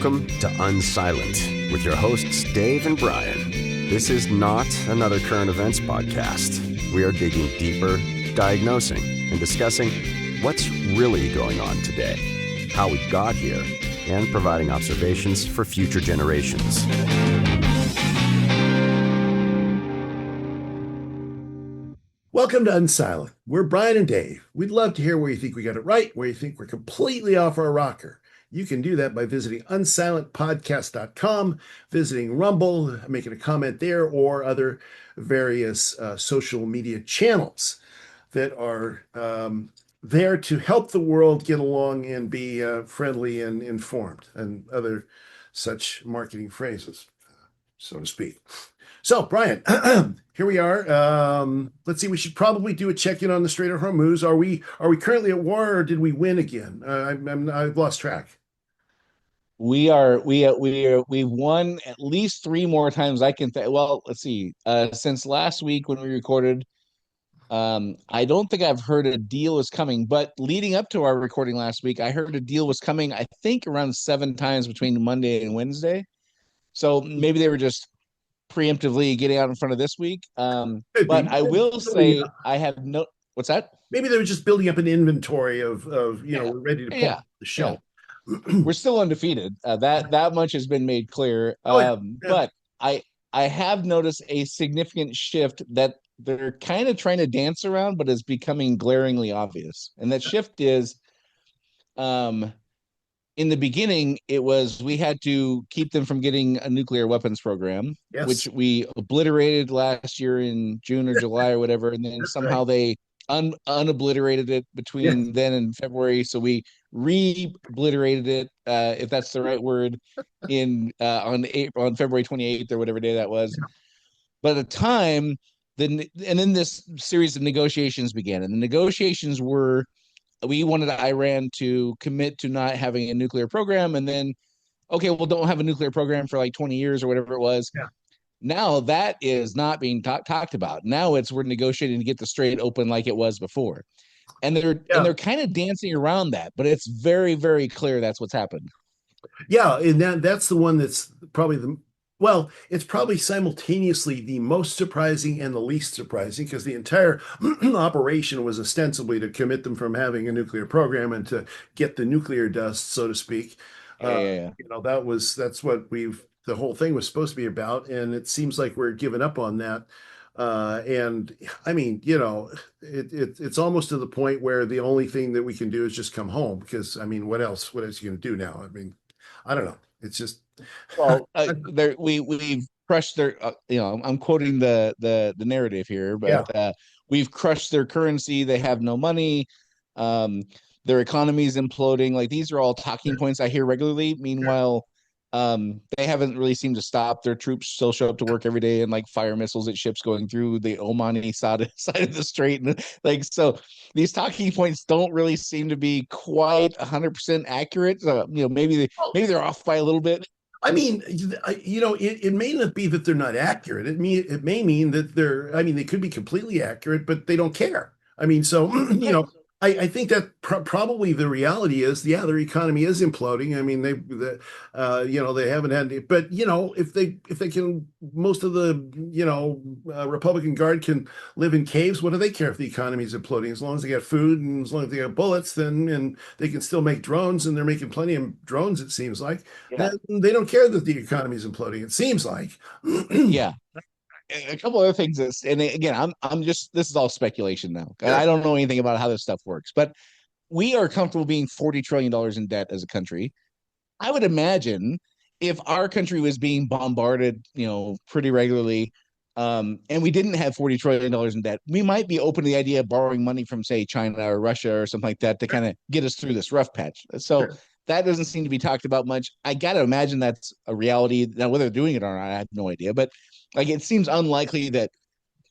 Welcome to Unsilent with your hosts Dave and Brian. This is not another current events podcast. We are digging deeper, diagnosing, and discussing what's really going on today, how we got here, and providing observations for future generations. Welcome to Unsilent. We're Brian and Dave. We'd love to hear where you think we got it right, where you think we're completely off our rocker. You can do that by visiting unsilentpodcast.com, visiting Rumble, making a comment there, or other various social media channels that are there to help the world get along and be friendly and informed, and other such marketing phrases, so to speak. So, Brian, here we are. Let's see. We should probably do a check-in on the Strait of Hormuz. Are we currently at war, or did we win again? I've lost track. We won at least three more times I can think. Well, let's see. Since last week when we recorded, I don't think I've heard a deal was coming. But leading up to our recording last week, I heard a deal was coming. I think around 7 times between Monday and Wednesday. So maybe they were just preemptively getting out in front of this week. But I will say I have no. What's that? Maybe they were just building up an inventory of we're ready to pull the shelf. Yeah. We're still undefeated. That much has been made clear. But I have noticed a significant shift that they're kind of trying to dance around, but is becoming glaringly obvious. And that shift is, in the beginning, it was we had to keep them from getting a nuclear weapons program, which we obliterated last year in June or July or whatever, and then somehow they unobliterated it between then and February. So we re-obliterated it, if that's the right word, on February 28th or whatever day that was. But at the time, then this series of negotiations began, and the negotiations were, we wanted Iran to commit to not having a nuclear program, and then, okay, well, don't have a nuclear program for like 20 years or whatever it was. Yeah. Now that is not being talked about. Now we're negotiating to get the strait open like it was before. And they're kind of dancing around that, but it's very, very clear that's what's happened. Yeah, and that's the one that's probably it's probably simultaneously the most surprising and the least surprising, because the entire operation was ostensibly to commit them from having a nuclear program and to get the nuclear dust, so to speak. That's what the whole thing was supposed to be about, and it seems like we're giving up on that. And I mean, it's almost to the point where the only thing that we can do is just come home, because I mean, what else are you going to do now? I mean, I don't know. It's just, well, we've crushed their, I'm quoting the narrative here, but we've crushed their currency. They have no money. Their economy is imploding. Like, these are all talking points I hear regularly. Meanwhile, they haven't really seemed to stop. Their troops still show up to work every day and like fire missiles at ships going through the Omani side of the strait, and so these talking points don't really seem to be quite 100% accurate. So maybe they're off by a little bit. I mean, it may not be that they're not accurate. It may mean that they could be completely accurate, but they don't care. I mean, so I think that probably the reality is, their economy is imploding. I mean, they haven't had any, but if they can, most of the Republican Guard can live in caves. What do they care if the economy is imploding? As long as they got food and as long as they got bullets, and they can still make drones, and they're making plenty of drones. It seems like they don't care that the economy is imploding. It seems like, yeah. A couple other things and again, I'm just, this is all speculation now. I don't know anything about how this stuff works, but we are comfortable being $40 trillion in debt as a country. I would imagine if our country was being bombarded, pretty regularly, and we didn't have $40 trillion in debt, we might be open to the idea of borrowing money from, say, China or Russia or something like that to kind of get us through this rough patch. So that doesn't seem to be talked about much. I got to imagine that's a reality. Now, whether they're doing it or not, I have no idea. But like, it seems unlikely that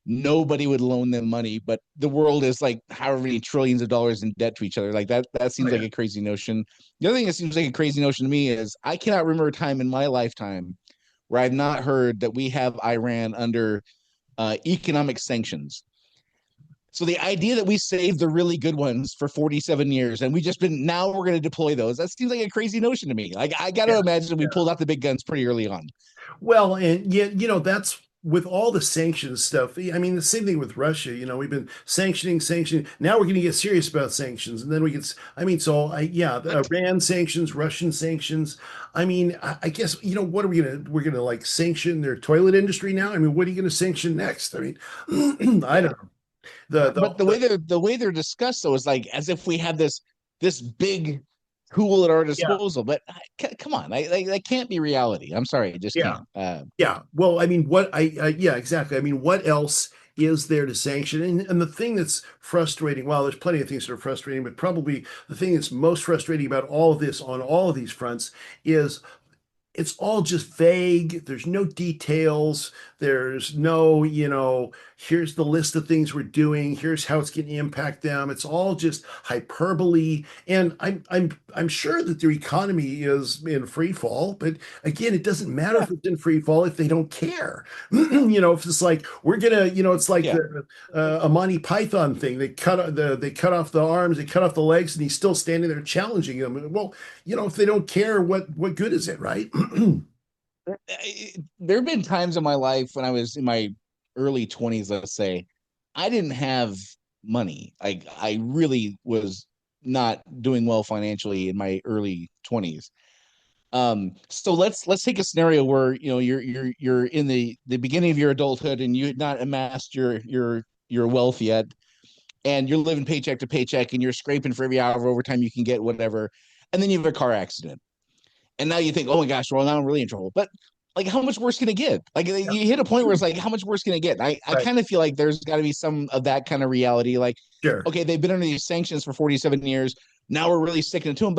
nobody would loan them money, but the world is like however many trillions of dollars in debt to each other. Like that seems like a crazy notion. The other thing that seems like a crazy notion to me is I cannot remember a time in my lifetime where I've not heard that we have Iran under economic sanctions. So the idea that we saved the really good ones for 47 years and now we're going to deploy those, that seems like a crazy notion to me. Like, I got to imagine we pulled out the big guns pretty early on. Well, and yeah, that's with all the sanctions stuff. I mean, the same thing with Russia. We've been sanctioning. Now we're going to get serious about sanctions, and then we get. I mean, yeah, the Iran sanctions, Russian sanctions. I mean, I guess what are we gonna? We're gonna like sanction their toilet industry now. I mean, what are you going to sanction next? I mean, I Yeah. don't know. The, But the way they're discussed though is like as if we had this big tool at our yeah, disposal. But come on, that can't be reality. I'm sorry, it just yeah. can't. Yeah. Well, I mean, yeah, exactly. I mean, what else is there to sanction? And the thing that's frustrating, well, there's plenty of things that are frustrating, but probably the thing that's most frustrating about all of this on all of these fronts is it's all just vague. There's no details. There's no, here's the list of things we're doing. Here's how it's going to impact them. It's all just hyperbole. And I'm sure that their economy is in free fall, but again, it doesn't matter if it's in free fall if they don't care. If it's like we're gonna, it's like Yeah. the a Monty Python thing. They cut off the arms, they cut off the legs, and he's still standing there challenging them. Well, if they don't care, what good is it, right? There have been times in my life when I was in my early 20s, let's say, I didn't have money. I really was not doing well financially in my early 20s. So let's take a scenario where you're in the beginning of your adulthood and you had not amassed your wealth yet, and you're living paycheck to paycheck and you're scraping for every hour of overtime you can get, whatever. And then you have a car accident. And now you think, oh my gosh, well, now I'm really in trouble. But like, how much worse can it get? Like, Yeah, you hit a point where it's like, how much worse can it get? I right. kind of feel like there's got to be some of that kind of reality. Like, Sure. okay, they've been under these sanctions for 47 years. Now we're really sticking to them.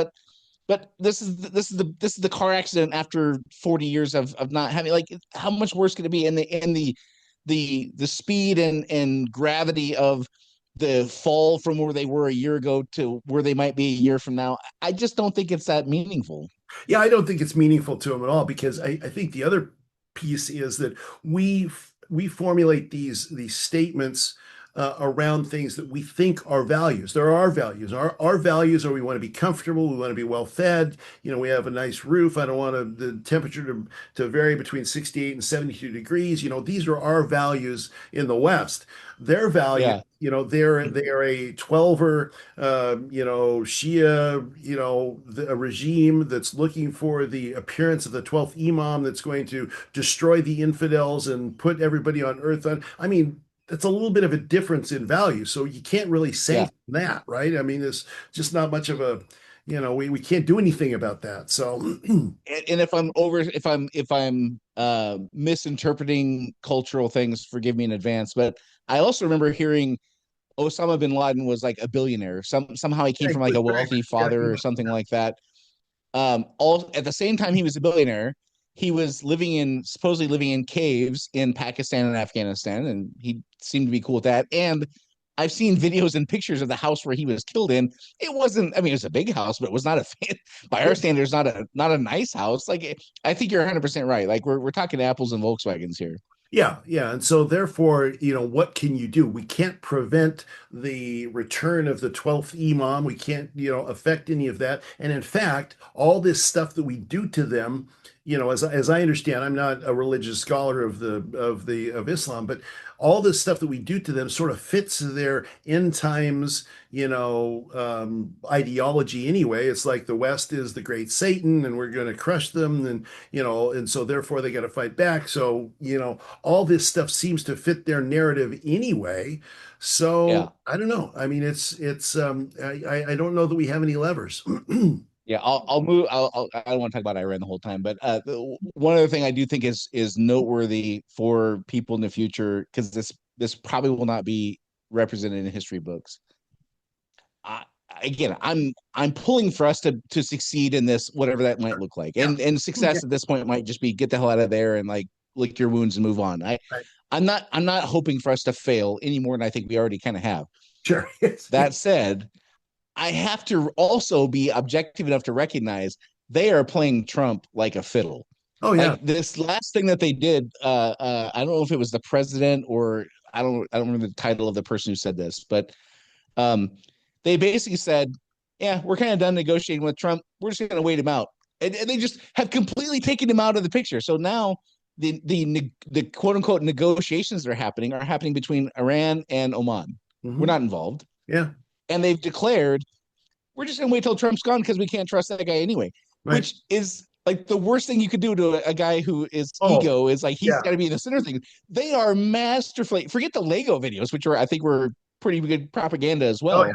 But this is the car accident after 40 years of not having, like, how much worse could it be? And the speed and gravity of the fall from where they were a year ago to where they might be a year from now, I just don't think it's that meaningful. Yeah, I don't think it's meaningful to them at all because I think the other piece is that we formulate these statements around things that we think are values. There are our values. Our values are we want to be comfortable, we want to be well fed. We have a nice roof. I don't want the temperature to vary between 68 and 72 degrees. These are our values in the West. Their value, Yeah. they're a 12er, Shia, a regime that's looking for the appearance of the 12th Imam that's going to destroy the infidels and put everybody on earth on. I mean, that's a little bit of a difference in value. So you can't really Yeah. sanction that, right? I mean, it's just not much of a, we can't do anything about that. So And if I'm misinterpreting cultural things, forgive me in advance. But I also remember hearing Osama bin Laden was like a billionaire. Somehow he came yeah, from like a very wealthy much. Yeah, father or something like that. All at the same time he was a billionaire, he was supposedly living in caves in Pakistan and Afghanistan, and he seemed to be cool with that. And I've seen videos and pictures of the house where he was killed in. It wasn't, I mean, it was a big house, but it was not by our standards, not a nice house. Like, I think you're 100% right. Like, we're talking apples and Volkswagens here. yeah, yeah. And so therefore, what can you do? We can't prevent the return of the 12th Imam. We can't, affect any of that. And in fact, all this stuff that we do to them, as I understand, I'm not a religious scholar of Islam, but all this stuff that we do to them sort of fits their end times, ideology anyway. It's like the West is the great Satan and we're going to crush them. And so therefore they got to fight back. So, all this stuff seems to fit their narrative anyway. Yeah. So I don't know. I mean, I don't know that we have any levers. Yeah, I'll move. I don't want to talk about Iran the whole time, but one other thing I do think is noteworthy for people in the future, because this probably will not be represented in history books. I, Again, I'm pulling for us to succeed in this, whatever that might look like, Yeah. and Yeah. success at this point might just be get the hell out of there and like lick your wounds and move on. Right. I'm not hoping for us to fail any more than I think we already kind of have. Sure. Yes. That said, I have to also be objective enough to recognize they are playing Trump like a fiddle. Oh yeah. Like this last thing that they did, I don't know if it was the president or I don't remember the title of the person who said this, but um, they basically said, yeah, we're kind of done negotiating with Trump. We're just going to wait him out. And they just have completely taken him out of the picture. So now the quote unquote negotiations that are happening between Iran and Oman. We're not involved. Yeah. And they've declared we're just going to wait till Trump's gone because we can't trust that guy anyway, Right. which is like the worst thing you could do to a guy who is ego is like he's got to be the center thing. They are masterfully forget the Lego videos, which I think were pretty good propaganda as well.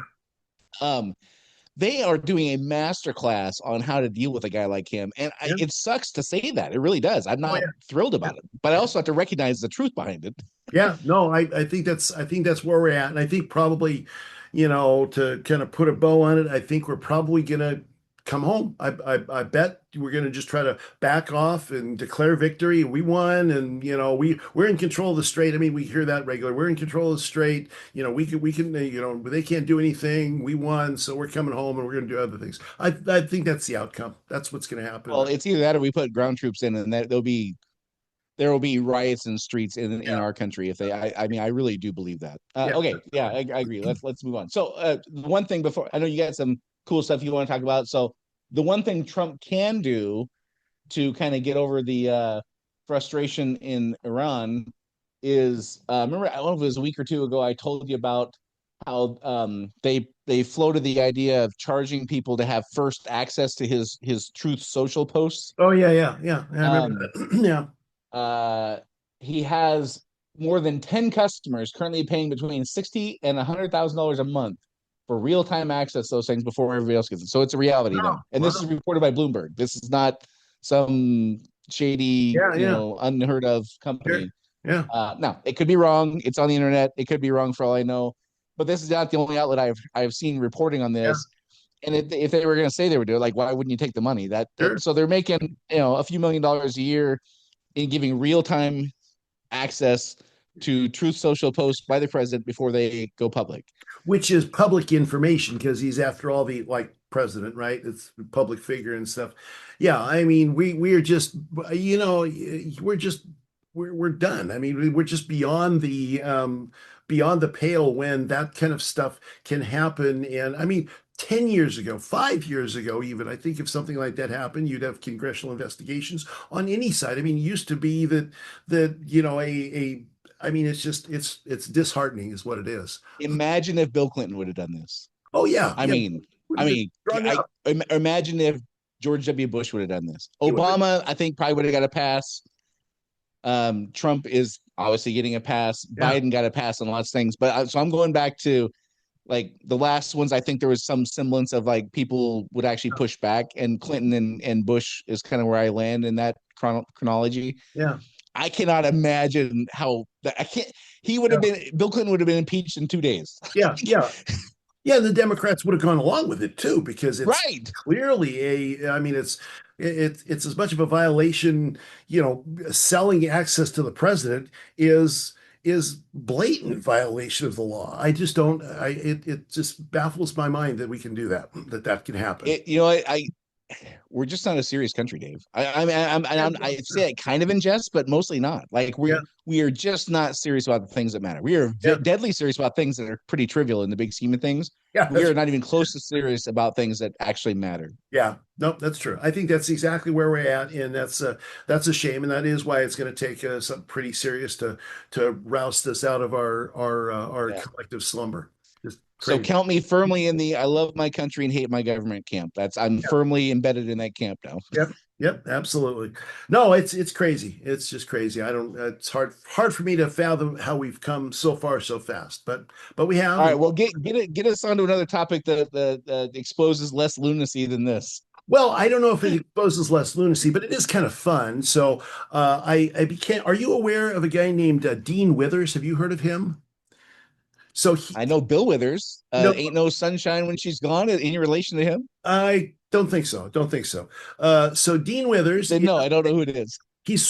They are doing a master class on how to deal with a guy like him, and it sucks to say that. It really does. I'm not thrilled about it, but I also have to recognize the truth behind it. Yeah, no, I think that's where we're at, and I think probably, to kind of put a bow on it, I think we're probably gonna come home. I bet we're gonna just try to back off and declare victory. We won, and we're in control of the strait. I mean, we hear that regular. We're in control of the strait. We can they can't do anything. We won, so we're coming home and we're gonna do other things. I think that's the outcome. That's what's gonna happen. Well, it's either that or we put ground troops in, and there will be riots in streets in our country if they. I mean, I really do believe that. Okay, yeah, I agree. Let's move on. So the one thing before I know you got some cool stuff you want to talk about. So the one thing Trump can do to kind of get over the frustration in Iran is remember I don't know if it was a week or two ago I told you about how they floated the idea of charging people to have first access to his Truth Social posts. Oh yeah. I remember that. Yeah. He has more than 10 customers currently paying between $60,000 and $100,000 a month for real-time access to those things before everybody else gets it. So it's a reality now. And this is reported by Bloomberg. This is not some shady, unheard of company. Yeah. Now it could be wrong. It's on the internet. It could be wrong for all I know. But this is not the only outlet I've seen reporting on this. Yeah. And if they were going to say they would do it, like, why wouldn't you take the money? So they're making a few $1 million a year in giving real-time access to Truth Social posts by the president before they go public, which is public information because he's, after all, the president, right? It's a public figure and stuff. Yeah, I mean, we are just, we're done. I mean, we're just beyond the pale when that kind of stuff can happen. And I mean, 10 years ago, 5 years ago, even, I think if something like that happened, you'd have congressional investigations on any side. I mean, it used to be that I mean, it's disheartening is what it is. Imagine if Bill Clinton would have done this. Oh yeah. I mean, imagine if George W. Bush would have done this. Obama, I think, probably would have got a pass. Trump is obviously getting a pass. Yeah. Biden got a pass on lots of things. But so I'm going back to like the last ones. I think there was some semblance of like people would actually push back, and Clinton and Bush is kind of where I land in that chronology. Yeah. I cannot imagine how that I can't. Bill Clinton would have been impeached in 2 days. Yeah. Yeah, the Democrats would have gone along with it too, because it's clearly I mean, it's as much of a violation, selling access to the president is blatant violation of the law. I just don't, it just baffles my mind that we can do that can happen. We're just not a serious country, Dave. I say it kind of in jest, but mostly not. Like we are just not serious about the things that matter. We are deadly serious about things that are pretty trivial in the big scheme of things. Yeah, we are not even close to serious about things that actually matter. Yeah, no, that's true. I think that's exactly where we're at, and that's a shame, and that is why it's going to take something pretty serious to roust us out of our collective slumber. So count me firmly in the I love my country and hate my government camp. I'm firmly embedded in that camp now. Yep, absolutely. No, it's crazy. It's just crazy. It's hard for me to fathom how we've come so far so fast, but we have. All right, well, get us onto another topic that exposes less lunacy than this. Well, I don't know if it exposes less lunacy, but it is kind of fun. So are you aware of a guy named Dean Withers? Have you heard of him? So I know Bill Withers. Ain't no sunshine when she's gone. In relation to him? I don't think so. So Dean Withers. No, I don't know who it is. He's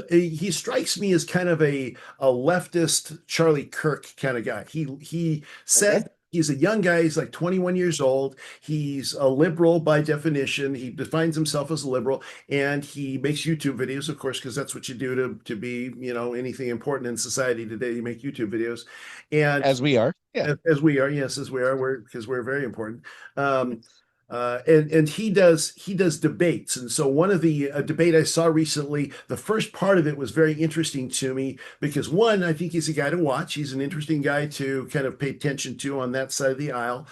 he strikes me as kind of a leftist Charlie Kirk kind of guy. He said He's a young guy. He's like 21 years old. He's a liberal by definition. He defines himself as a liberal, and he makes YouTube videos, of course, because that's what you do to be, anything important in society today. You make YouTube videos, and As we are. Yeah. as we are, yes, as we are, because we're very important. Um, and he does debates, and so one of the debate I saw recently, the first part of it was very interesting to me because one, I think he's a guy to watch. He's an interesting guy to kind of pay attention to on that side of the aisle.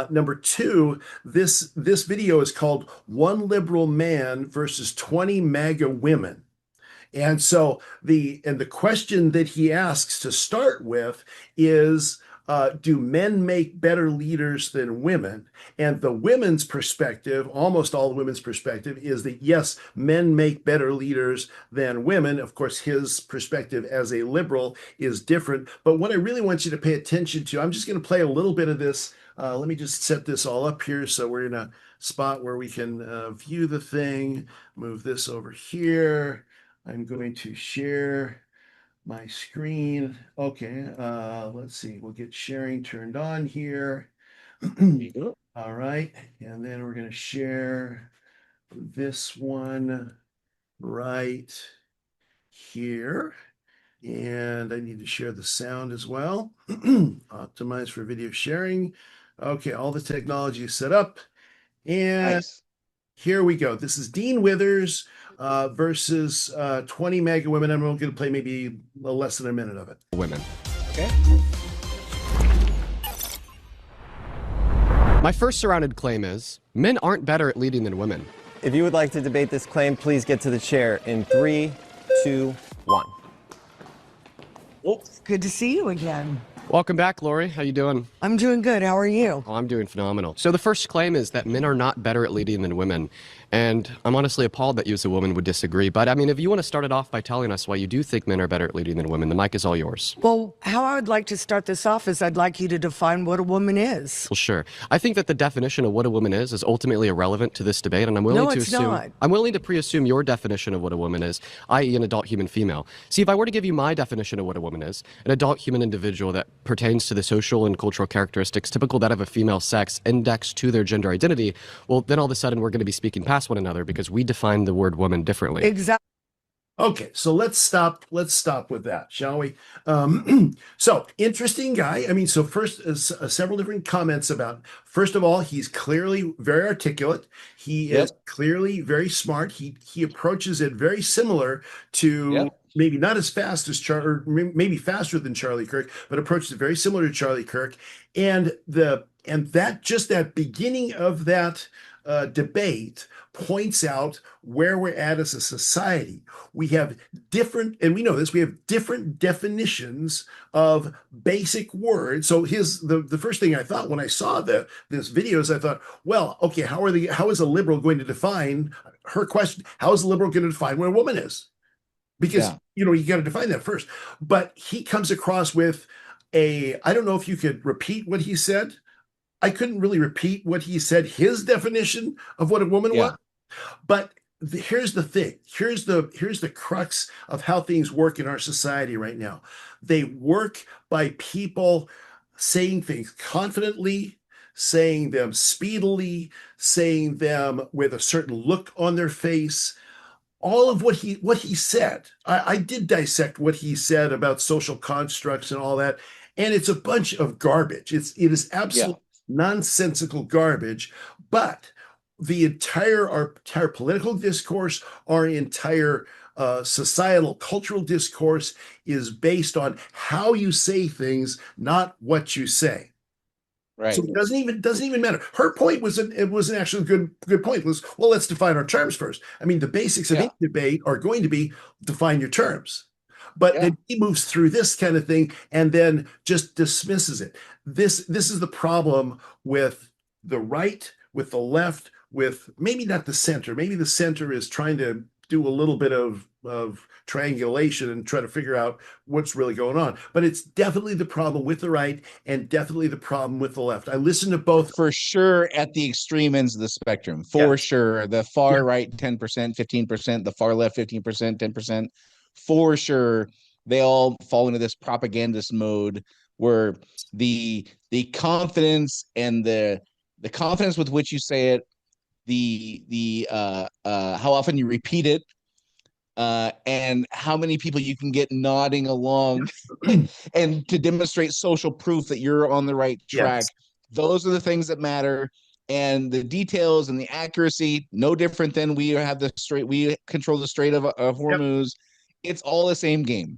Number two, this video is called "One Liberal Man versus 20 MAGA Women." And so the question that he asks to start with is, do men make better leaders than women? And the women's perspective, almost all the women's perspective, is that yes, men make better leaders than women. Of course, his perspective as a liberal is different. But what I really want you to pay attention to, I'm just going to play a little bit of this. Let me just set this all up here so we're in a spot where we can view the thing. Move this over here. I'm going to share my screen. Okay, let's see. We'll get sharing turned on here. All right, and then we're going to share this one right here. And I need to share the sound as well. Optimize for video sharing. Okay, all the technology is set up. And Nice. here we go. This is Dean Withers versus 20 MAGA women. I'm going to play maybe less than a minute of it. Women. Okay. My first surrounded claim is men aren't better at leading than women. If you would like to debate this claim, please get to the chair in 3, 2, 1. It's good to see you again. Welcome back, Lori. How you doing? I'm doing good. How are you? Oh, I'm doing phenomenal. So the first claim is that men are not better at leading than women. And I'm honestly appalled that you as a woman would disagree. But I mean, if you want to start it off by telling us why you do think men are better at leading than women, the mic is all yours. Well, how I would like to start this off is I'd like you to define what a woman is. Well, sure. I think that the definition of what a woman is ultimately irrelevant to this debate, and I'm willing No, to it's assume not. I'm willing to pre-assume your definition of what a woman is, i.e., an adult human female. See, if I were to give you my definition of what a woman is, an adult human individual that pertains to the social and cultural characteristics typical that of a female sex indexed to their gender identity, well, then all of a sudden we're going to be speaking past one another because we define the word woman differently. Exactly. Okay, so let's stop with that, shall we? So interesting guy. I mean, so first, several different comments about. First of all, he's clearly very articulate. He is clearly very smart. He approaches it very similar to maybe not as fast as maybe faster than Charlie Kirk, but approaches it very similar to Charlie Kirk. And that beginning of that debate points out where we're at as a society. We have different, and we know this, we have different definitions of basic words. So the first thing I thought when I saw this video is I thought, well, okay, how is a liberal going to define her question? How is a liberal going to define what a woman is? Because you got to define that first. But he comes across with I don't know if you could repeat what he said. I couldn't really repeat what he said, his definition of what a woman was. But here's the thing. Here's the crux of how things work in our society right now. They work by people saying things confidently, saying them speedily, saying them with a certain look on their face. All of what he said, I did dissect what he said about social constructs and all that, and it's a bunch of garbage. It is absolutely nonsensical garbage. But our entire political discourse, our entire societal cultural discourse is based on how you say things, not what you say. Right. So it doesn't even matter. Her point was an actually good point. Was, well, let's define our terms first. I mean, the basics of any debate are going to be define your terms. But then he moves through this kind of thing and then just dismisses it. This is the problem with the right, with the left, with maybe not the center. Maybe the center is trying to do a little bit of triangulation and try to figure out what's really going on. But it's definitely the problem with the right and definitely the problem with the left. I listen to both. For sure, at the extreme ends of the spectrum. For sure. The far right, 10%, 15%, the far left, 15%, 10%. For sure, they all fall into this propagandist mode where the confidence and the confidence with which you say it, the how often you repeat it, and how many people you can get nodding along and to demonstrate social proof that you're on the right track. Yes. Those are the things that matter. And the details and the accuracy, no different than we control the Strait of Yep. Hormuz. It's all the same game.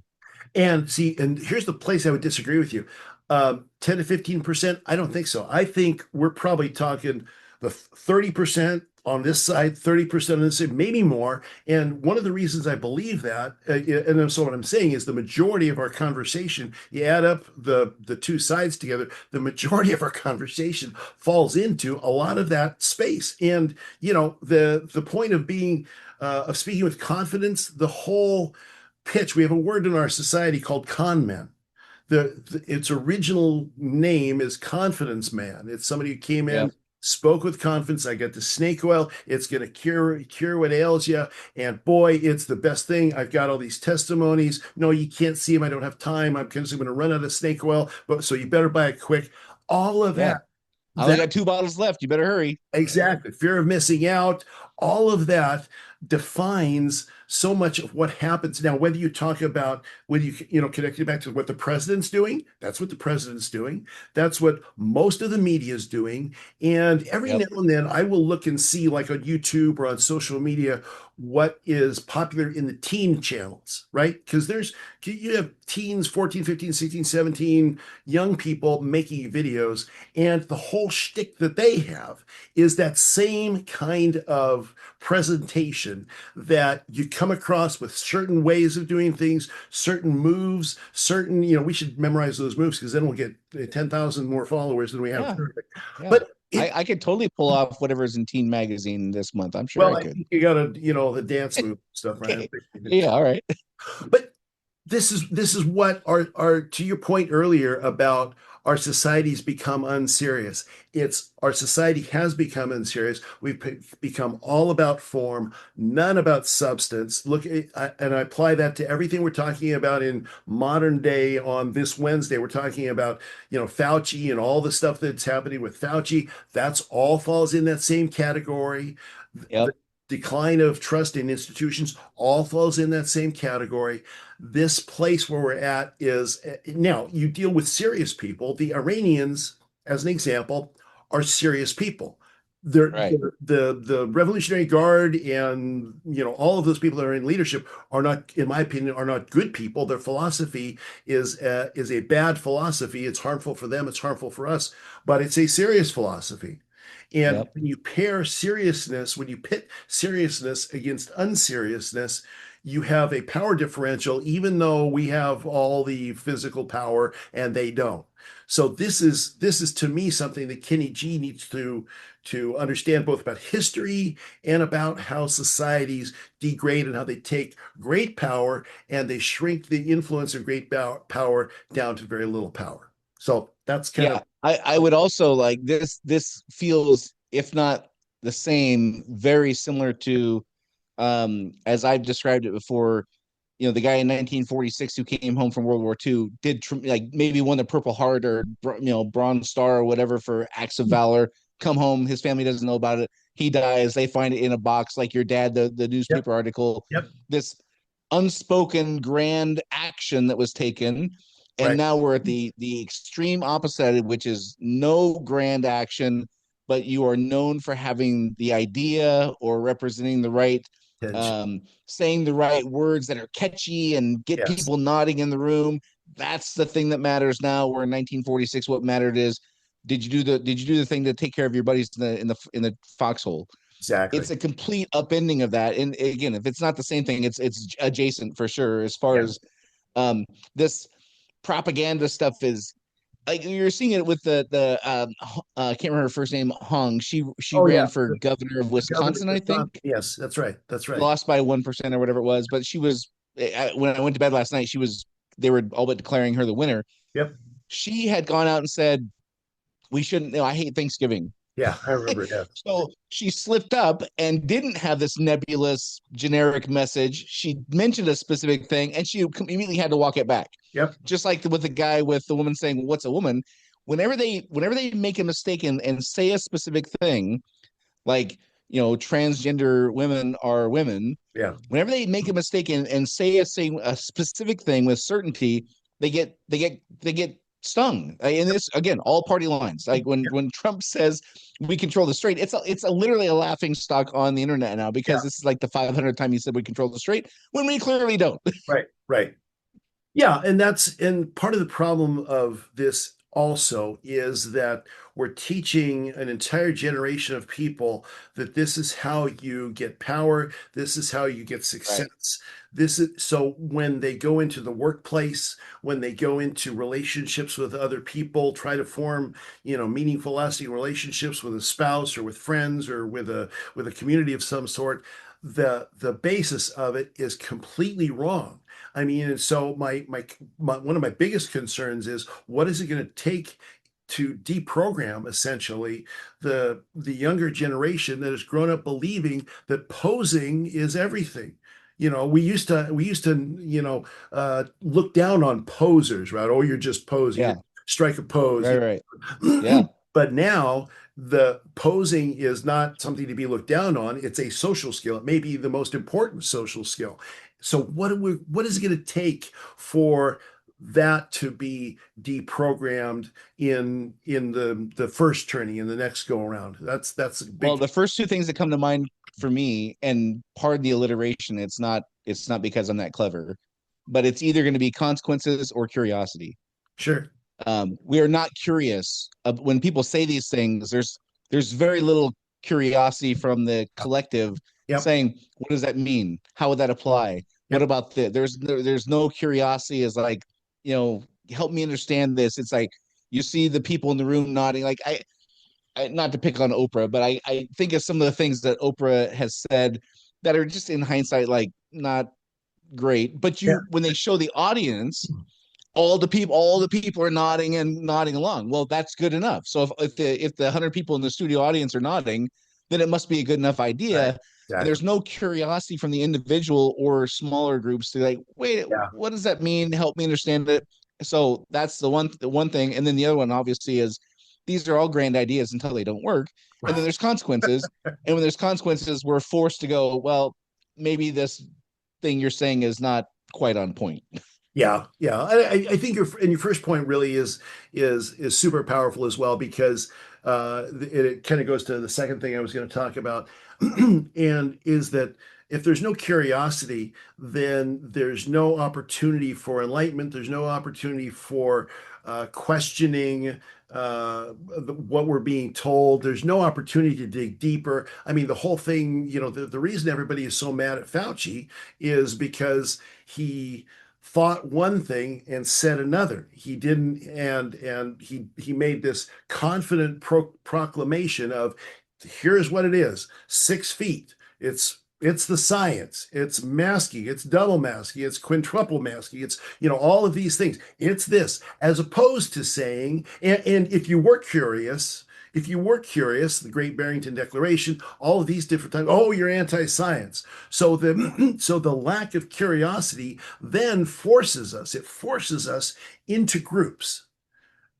And see, and here's the place I would disagree with you. 10 to 15%, I don't think so. I think we're probably talking the 30% on this side, 30% on this side, maybe more. And one of the reasons I believe that, and so what I'm saying is the majority of our conversation, you add up the two sides together, the majority of our conversation falls into a lot of that space. And the point of being of speaking with confidence, the whole pitch. We have a word in our society called con men. Its original name is confidence man. It's somebody who came in, Yep. spoke with confidence. I got the snake oil. It's going to cure what ails you. And boy, it's the best thing. I've got all these testimonies. No, you can't see them. I don't have time. I'm going to run out of snake oil. But so you better buy it quick. All of Yeah. that. I only got 2 bottles left. You better hurry. Exactly. Fear of missing out. All of that defines so much of what happens now. Whether you talk about, whether you connect it back to what the president's doing, that's what the president's doing. That's what most of the media is doing. And every Yep. now and then I will look and see, like on YouTube or on social media, what is popular in the teen channels, right? Because you have teens, 14, 15, 16, 17, young people making videos, and the whole shtick that they have is that same kind of presentation that you come across with certain ways of doing things, certain moves, certain, we should memorize those moves because then we'll get 10,000 more followers than we have. Yeah. Yeah. But I could totally pull off whatever's in Teen Magazine this month. I'm sure well, I I could. think you got to, the dance move stuff, right? Yeah, all right. But this is what our to your point earlier about our society's become unserious. It's our society has become unserious. We've become all about form, none about substance. Look, and I apply that to everything we're talking about in modern day. On this Wednesday, we're talking about Fauci and all the stuff that's happening with Fauci. That's all falls in that same category. Yep. Decline of trust in institutions all falls in that same category. This place where we're at is now you deal with serious people. The Iranians, as an example, are serious people. Right. The Revolutionary Guard and all of those people that are in leadership are not, in my opinion, are not good people. Their philosophy is a bad philosophy. It's harmful for them. It's harmful for us, but it's a serious philosophy. And Yep. when you pit seriousness against unseriousness, you have a power differential, even though we have all the physical power and they don't. So this is to me something that Kenny G needs to understand, both about history and about how societies degrade and how they take great power and they shrink the influence of great power down to very little power. So that's kind of I would also like this feels, if not the same, very similar to as I've described it before. The guy in 1946 who came home from World War II did like maybe won the Purple Heart or Bronze Star or whatever for acts of valor. Come home, his family doesn't know about it. He dies. They find it in a box, like your dad, the newspaper article. Yep. This unspoken grand action that was taken, and right. now we're at the extreme opposite, which is no grand action, but you are known for having the idea or representing the right, saying the right words that are catchy and get Yes. people nodding in the room. That's the thing that matters now. Where in 1946, what mattered is, did you do the thing to take care of your buddies in the foxhole? Exactly. It's a complete upending of that. And again, if it's not the same thing, it's adjacent for sure. As far as this propaganda stuff is, like, you're seeing it with the I can't remember her first name, Hong. She ran for governor of Wisconsin, I think. Yes, that's right. Lost by 1% or whatever it was, but she was, when I went to bed last night, they were all but declaring her the winner. Yep. She had gone out and said, we shouldn't, I hate Thanksgiving. Yeah, I remember. Yeah. So she slipped up and didn't have this nebulous generic message. She mentioned a specific thing and she immediately had to walk it back. Yep. Just like with the guy with the woman saying, "What's a woman?" Whenever they make a mistake and say a specific thing, like, transgender women are women, Yeah. whenever they make a mistake and say a specific thing with certainty, they get stung. And this, again, all party lines. Like when Trump says we control the strait, it's literally a laughing stock on the internet now, because Yeah. this is like the 500th time he said we control the strait when we clearly don't. Right. Right. Yeah, and part of the problem of this also is that we're teaching an entire generation of people that this is how you get power, this is how you get Right. success. This is so when they go into the workplace, when they go into relationships with other people, try to form, meaningful, lasting relationships with a spouse or with friends or with a community of some sort, the basis of it is completely wrong. I mean, and so my one of my biggest concerns is what is it going to take to deprogram essentially the younger generation that has grown up believing that posing is everything. We used to look down on posers, right? Oh, you're just posing. Yeah. Strike a pose. Right. Right. Yeah. But now the posing is not something to be looked down on. It's a social skill. It may be the most important social skill. So what is it going to take for that to be deprogrammed in the first turning in the next go around? That's a Well, big. the first two things that come to mind for me, and pardon the alliteration, it's not because I'm that clever, but it's either going to be consequences or curiosity. Sure. We are not curious. When people say these things, there's very little curiosity from the collective Yep. saying, what does that mean? How would that apply? What Yep. about this? There's no curiosity. Is like, help me understand this. It's like you see the people in the room nodding. Like not to pick on Oprah, but I think of some of the things that Oprah has said that are just in hindsight like not great. But Yeah. when they show the audience, all the people are nodding and nodding along. Well, that's good enough. So if the 100 people in the studio audience are nodding, then it must be a good enough Right. idea. And Exactly. there's no curiosity from the individual or smaller groups to like, wait, Yeah. what does that mean? Help me understand it. So that's the one thing. And then the other one obviously is these are all grand ideas until they don't work. And then there's consequences. And when there's consequences, we're forced to go, well, maybe this thing you're saying is not quite on point. Yeah, yeah. I think your first point really is super powerful as well because it kind of goes to the second thing I was going to talk about, and is that if there's no curiosity, then there's no opportunity for enlightenment. There's no opportunity for questioning what we're being told. There's no opportunity to dig deeper. I mean, the whole thing, the reason everybody is so mad at Fauci is because he thought one thing and said another. He didn't, and he made this confident proclamation of, here's what it is: 6 feet. It's the science. It's masking. It's double masking. It's quintuple masking. It's all of these things. It's this, as opposed to saying, and if you were curious. If you were curious, the Great Barrington Declaration, all of these different times, oh, you're anti-science. So the lack of curiosity then it forces us into groups.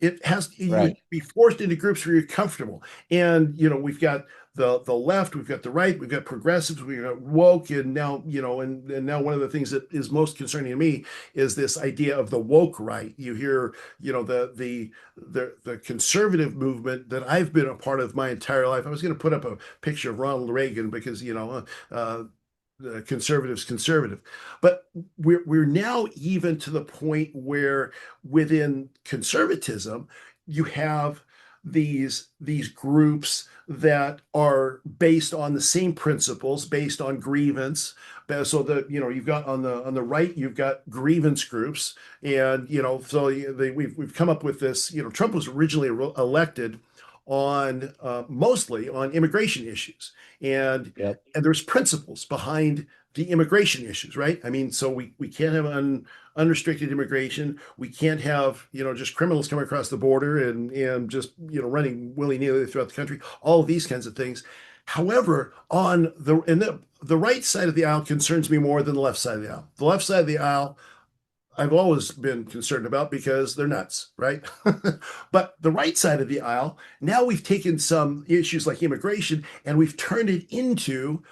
It has you Right. be forced into groups where you're comfortable. And we've got the left, we've got the right, we've got progressives, we've got woke, and now and now one of the things that is most concerning to me is this idea of the woke right. You hear the conservative movement that I've been a part of my entire life. I was going to put up a picture of Ronald Reagan because conservative, but we're now even to the point where within conservatism you have these groups that are based on the same principles, based on grievance. So that you've got on the right, you've got grievance groups, and so we've come up with this. Trump was originally elected on mostly on immigration issues, and Yep. and there's principles behind the immigration issues, right? I mean, so we can't have unrestricted immigration. We can't have, just criminals coming across the border and just, running willy-nilly throughout the country, all of these kinds of things. However, the right side of the aisle concerns me more than the left side of the aisle. The left side of the aisle I've always been concerned about because they're nuts, right? But the right side of the aisle, now we've taken some issues like immigration and we've turned it into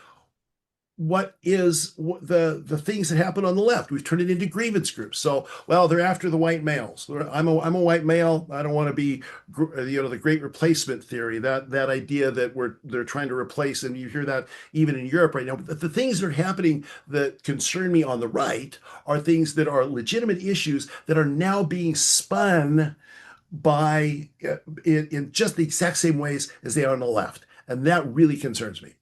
what is the things that happen on the left. We've turned it into grievance groups. So, well, they're after the white males. I'm a white male. I don't want to be, the great replacement theory, that idea that they're trying to replace, and you hear that even in Europe right now. But the things that are happening that concern me on the right are things that are legitimate issues that are now being spun by in just the exact same ways as they are on the left, and that really concerns me.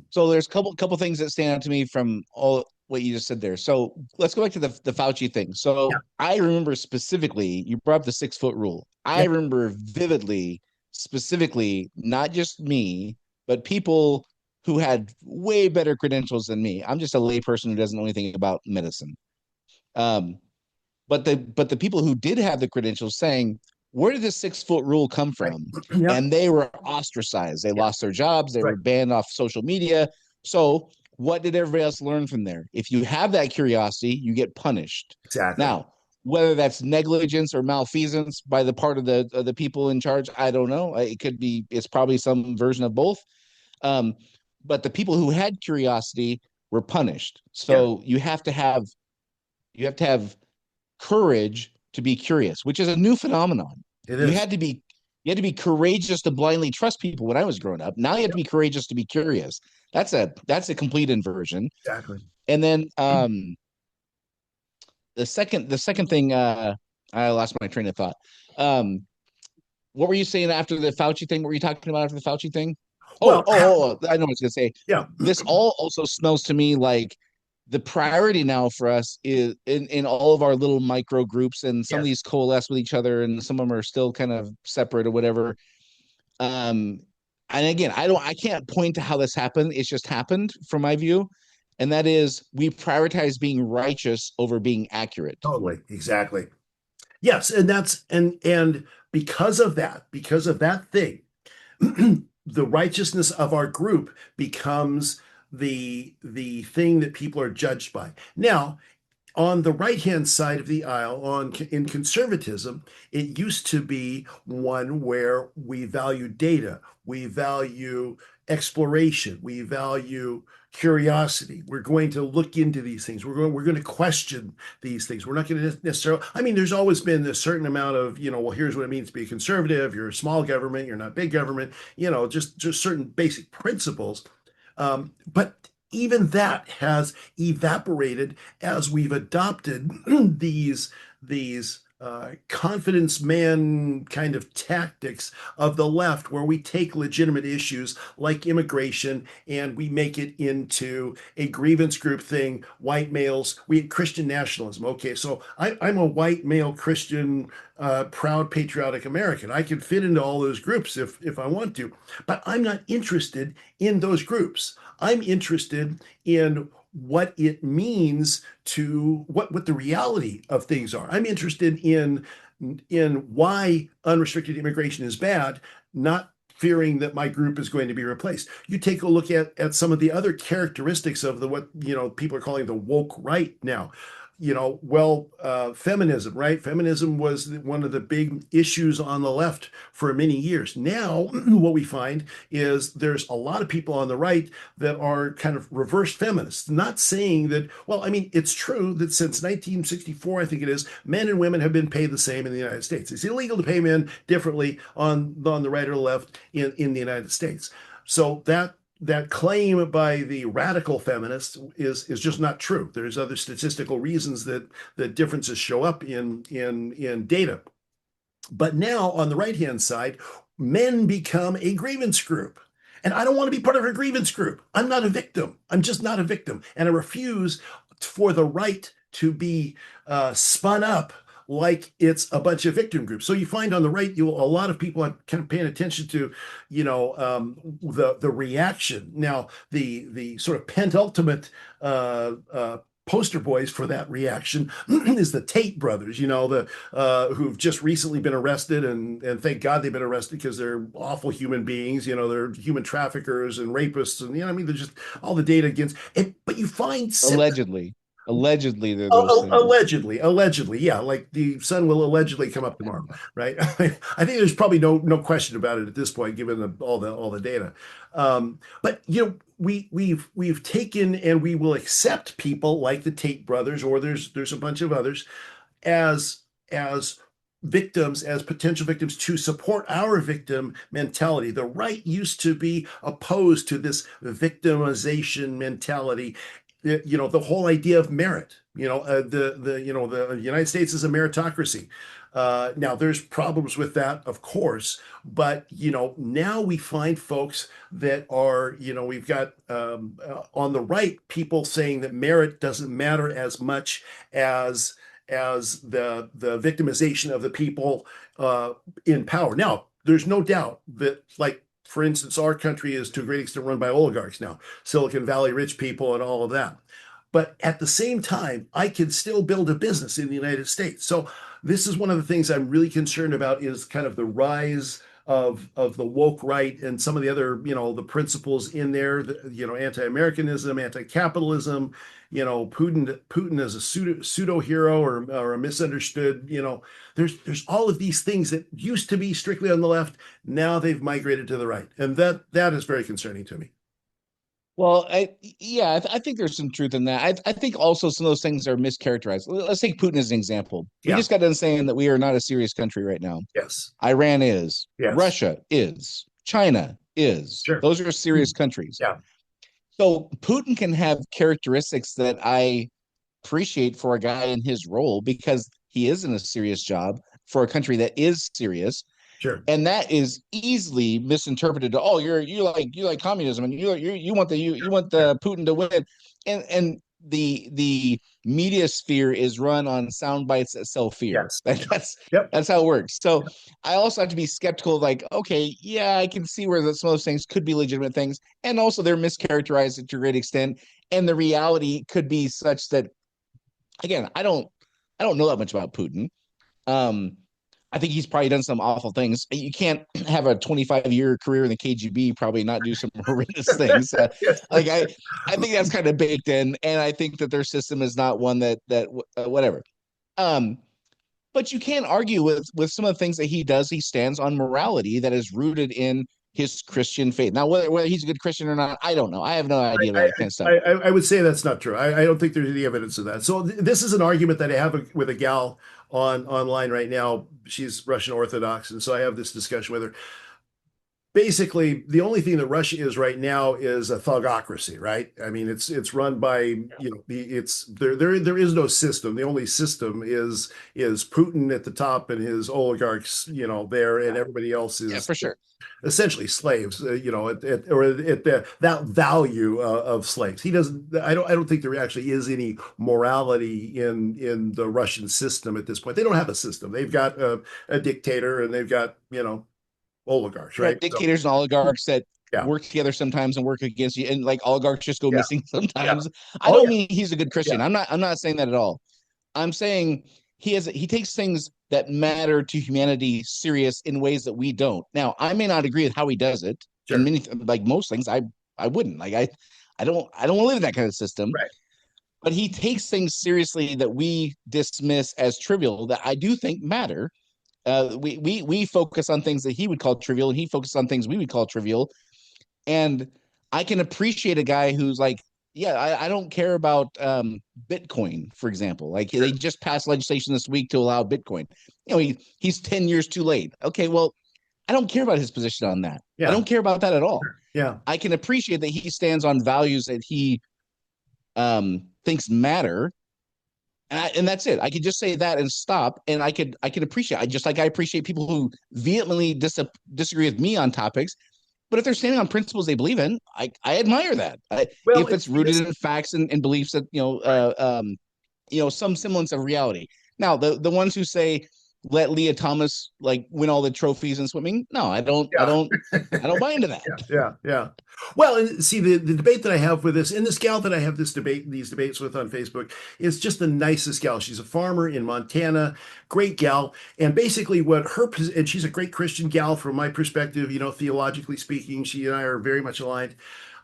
So there's couple things that stand out to me from all what you just said there. So let's go back to the Fauci thing. So Yeah. I remember specifically, you brought up the 6 foot rule. I Yeah. remember vividly, specifically, not just me, but people who had way better credentials than me. I'm just a layperson who doesn't know anything about medicine. But the people who did have the credentials saying, where did this 6 foot rule come from? Right. Yeah. And they were ostracized. They lost their jobs. They Right. were banned off social media. So what did everybody else learn from there? If you have that curiosity, you get punished. Exactly. Now, whether that's negligence or malfeasance by the part of the people in charge, I don't know. It could be. It's probably some version of both. But the people who had curiosity were punished. So you have to have courage to be curious, which is a new phenomenon. It is. You had to be courageous to blindly trust people when I was growing up. Now you have to be courageous to be curious. That's a complete inversion. Exactly. And then the second thing, I lost my train of thought. What were you saying after the Fauci thing? What were you talking about after the Fauci thing? I know what I was gonna say. Yeah. This all also smells to me like the priority now for us is in all of our little micro groups, and some of these coalesce with each other and some of them are still kind of separate or whatever. And again, I can't point to how this happened. It's just happened from my view. And that is, we prioritize being righteous over being accurate. Totally. Exactly. Yes. And that's, and because of that thing, the righteousness of our group becomes the thing that people are judged by. Now, on the right-hand side of the aisle, in conservatism, it used to be one where we value data, we value exploration, we value curiosity. We're going to look into these things. We're going to question these things. We're not going to necessarily, I mean, there's always been a certain amount of, well, here's what it means to be a conservative. You're a small government, you're not big government, just certain basic principles. But even that has evaporated as we've adopted these confidence man kind of tactics of the left, where we take legitimate issues like immigration and we make it into a grievance group thing. White males, Christian nationalism. Okay, so I'm a white male Christian, proud patriotic American. I can fit into all those groups if I want to, but I'm not interested in those groups. I'm interested in what it means to what the reality of things are. I'm interested in why unrestricted immigration is bad, not fearing that my group is going to be replaced. You take a look at some of the other characteristics of what people are calling the woke right now. Feminism, right? Feminism was one of the big issues on the left for many years. Now, what we find is there's a lot of people on the right that are kind of reverse feminists, not saying that, well, I mean, it's true that since 1964, I think it is, men and women have been paid the same in the United States. It's illegal to pay men differently on the right or the left in the United States. So that claim by the radical feminists is just not true. There's other statistical reasons that differences show up in data. But now on the right-hand side, men become a grievance group. And I don't want to be part of a grievance group. I'm not a victim. I'm just not a victim. And I refuse for the right to be spun up like it's a bunch of victim groups. So you find on the right, a lot of people are kind of paying attention to, the reaction. Now, the sort of penultimate poster boys for that reaction is the Tate brothers, who've just recently been arrested, and thank God they've been arrested because they're awful human beings. They're human traffickers and rapists, and I mean, there's just all the data against it. But you find Allegedly, they're those things. Allegedly, yeah. Like the sun will allegedly come up tomorrow, right? I think there's probably no question about it at this point, given all the data. But we've taken, and we will accept people like the Tate brothers, or there's a bunch of others, as victims, as potential victims, to support our victim mentality. The right used to be opposed to this victimization mentality. The whole idea of merit. The United States is a meritocracy. Now there's problems with that, of course, but now we find folks that are, we've got on the right people saying that merit doesn't matter as much as the victimization of the people in power. Now, there's no doubt that, like, for instance, our country is to a great extent run by oligarchs now, Silicon Valley rich people and all of that. But at the same time, I can still build a business in the United States. So this is one of the things I'm really concerned about, is kind of the rise of the woke right and some of the other, the principles in there, anti-Americanism, anti-capitalism, Putin as a pseudo hero or a misunderstood, there's all of these things that used to be strictly on the left. Now they've migrated to the right. And that is very concerning to me. Well, I think there's some truth in that. I think also some of those things are mischaracterized. Let's take Putin as an example. We just got done saying that we are not a serious country right now. Yes. Iran is. Yes. Russia is. China is. Sure. Those are serious countries. Yeah. So Putin can have characteristics that I appreciate for a guy in his role, because he is in a serious job for a country that is serious. Sure. And that is easily misinterpreted to, oh, you like communism, and you want the Putin to win, and the media sphere is run on sound bites that sell fear. Yes. That's how it works. So I also have to be skeptical of, like, okay, yeah, I can see where some of those things could be legitimate things, and also they're mischaracterized to a great extent, and the reality could be such that, again, I don't know that much about Putin. I think he's probably done some awful things. You can't have a 25-year career in the KGB, probably not do some horrendous things. I think that's kind of baked in, and I think that their system is not one that whatever. But you can't argue with some of the things that he does. He stands on morality that is rooted in his Christian faith. Now, whether he's a good Christian or not, I don't know. I have no idea about that kind of stuff. I would say that's not true. I don't think there's any evidence of that. So this is an argument that I have with a gal online right now. She's Russian Orthodox, and so I have this discussion with her. Basically, the only thing that Russia is right now is a thugocracy, right? I mean, it's run by, there is no system. The only system is Putin at the top and his oligarchs, there, and everybody else is, for sure, essentially slaves, that value of slaves. He doesn't. I don't think there actually is any morality in the Russian system at this point. They don't have a system. They've got a dictator, and they've got oligarchs, right? Dictators and oligarchs that work together sometimes and work against you, and like oligarchs just go missing sometimes. I don't mean he's a good Christian. I'm not saying that at all. I'm saying he takes things that matter to humanity serious in ways that we don't. Now, I may not agree with how he does it. Sure. And like most things, I wouldn't. Like I don't want to live in that kind of system. Right. But he takes things seriously that we dismiss as trivial, that I do think matter. We focus on things that he would call trivial, and he focuses on things we would call trivial. And I can appreciate a guy who's like, I don't care about Bitcoin, for example. Like, they just passed legislation this week to allow Bitcoin. He's 10 years too late. Okay, well, I don't care about his position on that. I don't care about that at all. Yeah, I can appreciate that he stands on values that he thinks matter. And that's it. I could just say that and stop, and I could appreciate. I appreciate people who vehemently disagree with me on topics, but if they're standing on principles they believe in, I admire that. If it's rooted in facts and beliefs that some semblance of reality. Now, the ones who say let Leah Thomas like win all the trophies in swimming, no, I don't buy into that. Yeah. Well, and see the debate that I have with this, and this gal that I have these debates with on Facebook is just the nicest gal. She's a farmer in Montana, great gal, and basically and she's a great Christian gal from my perspective. Theologically speaking, she and I are very much aligned.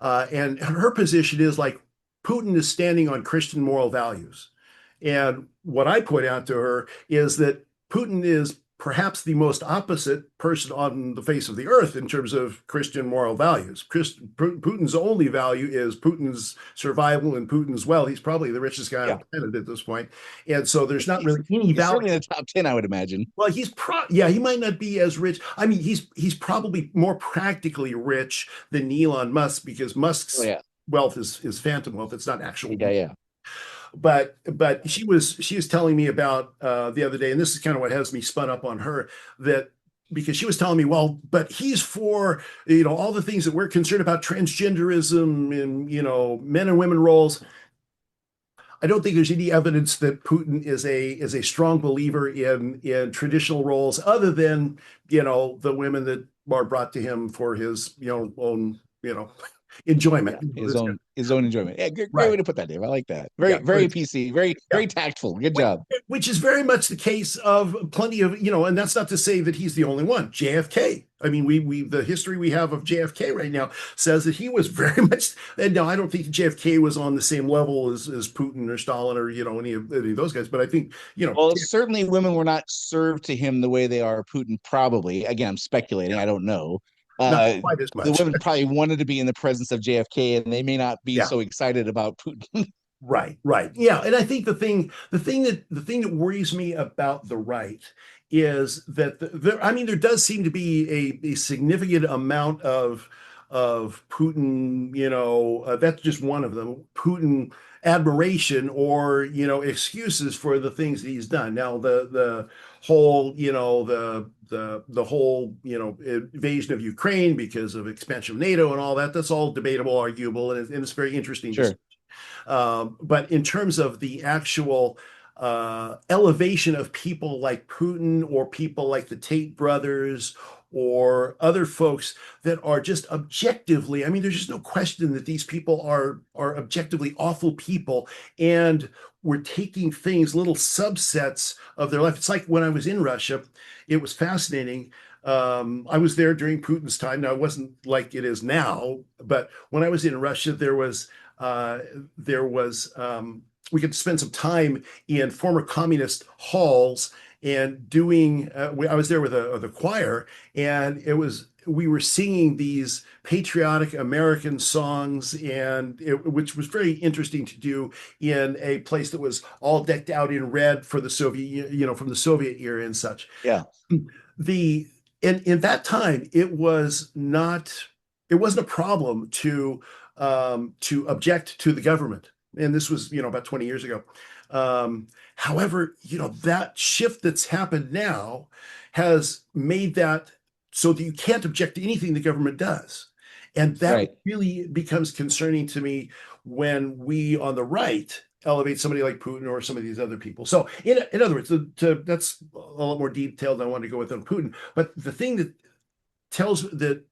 And her position is like Putin is standing on Christian moral values. And what I point out to her is that Putin is perhaps the most opposite person on the face of the earth in terms of Christian moral values. Putin's only value is Putin's survival and Putin's wealth. He's probably the richest guy on the planet at this point. And so there's not really any value. Certainly in the top 10, I would imagine. Well, he might not be as rich. I mean, he's probably more practically rich than Elon Musk because Musk's wealth is phantom wealth. It's not actual. Yeah. But she was telling me about the other day, and this is kind of what has me spun up on her, that because she was telling me, well, but he's for all the things that we're concerned about, transgenderism and men and women roles. I don't think there's any evidence that Putin is a strong believer in traditional roles, other than the women that are brought to him for his own enjoyment. His own enjoyment. Yeah, great way to put that, Dave. I like that. Very PC, very tactful. Good job. Which is very much the case of plenty of, and that's not to say that he's the only one. JFK. I mean, the history we have of JFK right now says that he was very much, and now I don't think JFK was on the same level as Putin or Stalin or, any of those guys, but I think, Well, certainly women were not served to him the way they are Putin, probably. Again, I'm speculating. I don't know. Not quite as much. The women probably wanted to be in the presence of JFK, and they may not be so excited about Putin. Right. Yeah, and I think the thing that worries me about the right is that there does seem to be a significant amount of Putin. That's just one of them. Putin admiration or excuses for the things that he's done. Now the whole the whole invasion of Ukraine because of expansion of NATO and all that's all debatable, arguable, and it's very interesting. Sure. But in terms of the actual elevation of people like Putin or people like the Tate brothers or other folks that are just objectively, I mean, there's just no question that these people are objectively awful people, and we're taking things, little subsets of their life. It's like when I was in Russia, it was fascinating. I was there during Putin's time. Now, it wasn't like it is now, but when I was in Russia, we could spend some time in former communist halls and doing. I was there with the choir, and we were singing these patriotic American songs, which was very interesting to do in a place that was all decked out in red for the Soviet, from the Soviet era and such. Yeah. In that time, it wasn't a problem to object to the government. And this was, about 20 years ago. However, that shift that's happened now has made that so that you can't object to anything the government does. And that really becomes concerning to me when we on the right elevate somebody like Putin or some of these other people. So in other words, that's a lot more detailed than I want to go with on Putin. But the thing that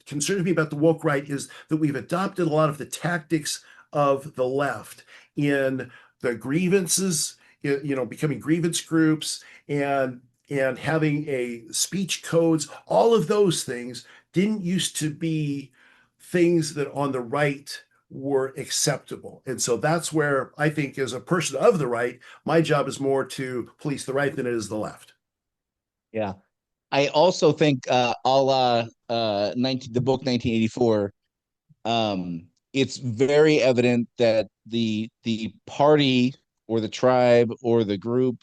concerns me about the woke right is that we've adopted a lot of the tactics of the left in the grievances, becoming grievance groups and having a speech codes. All of those things didn't used to be things that on the right were acceptable. And so that's where I think, as a person of the right, my job is more to police the right than it is the left. Yeah. I also think the book 1984, it's very evident that the party or the tribe or the group,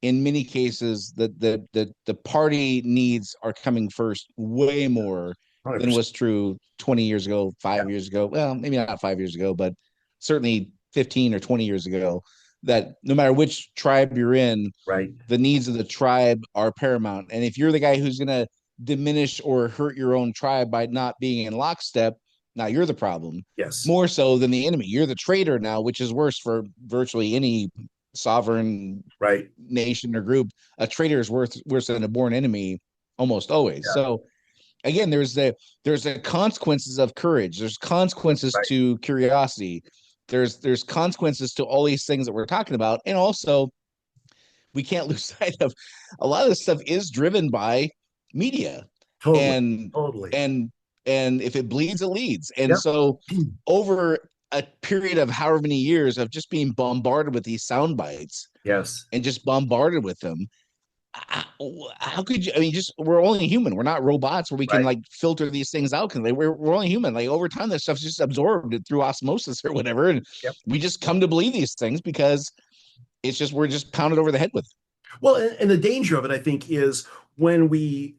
in many cases, that the party needs are coming first way more 100%. Than was true 20 years ago, 5 years ago. Well, maybe not 5 years ago, but certainly 15 or 20 years ago, that no matter which tribe you're in, the needs of the tribe are paramount. And if you're the guy who's going to diminish or hurt your own tribe by not being in lockstep, now you're the problem. Yes. More so than the enemy. You're the traitor now, which is worse for virtually any sovereign Right. nation or group, a traitor is worse than a born enemy almost always. Yeah. So again, there's the consequences of courage. There's consequences Right. to curiosity. There's consequences to all these things that we're talking about, and also we can't lose sight of a lot of this stuff is driven by media, Totally. and Totally. and and if it bleeds, it leads. And Yep. so over a period of however many years of just being bombarded with these sound bites Yes. and just bombarded with them, how could you? I mean, just we're only human. We're not robots where we can Right. like filter these things out. Because we're only human. Like over time, this stuff's just absorbed through osmosis or whatever, and Yep. we just come to believe these things because it's just we're just pounded over the head with it. Well, and the danger of it, I think, is when we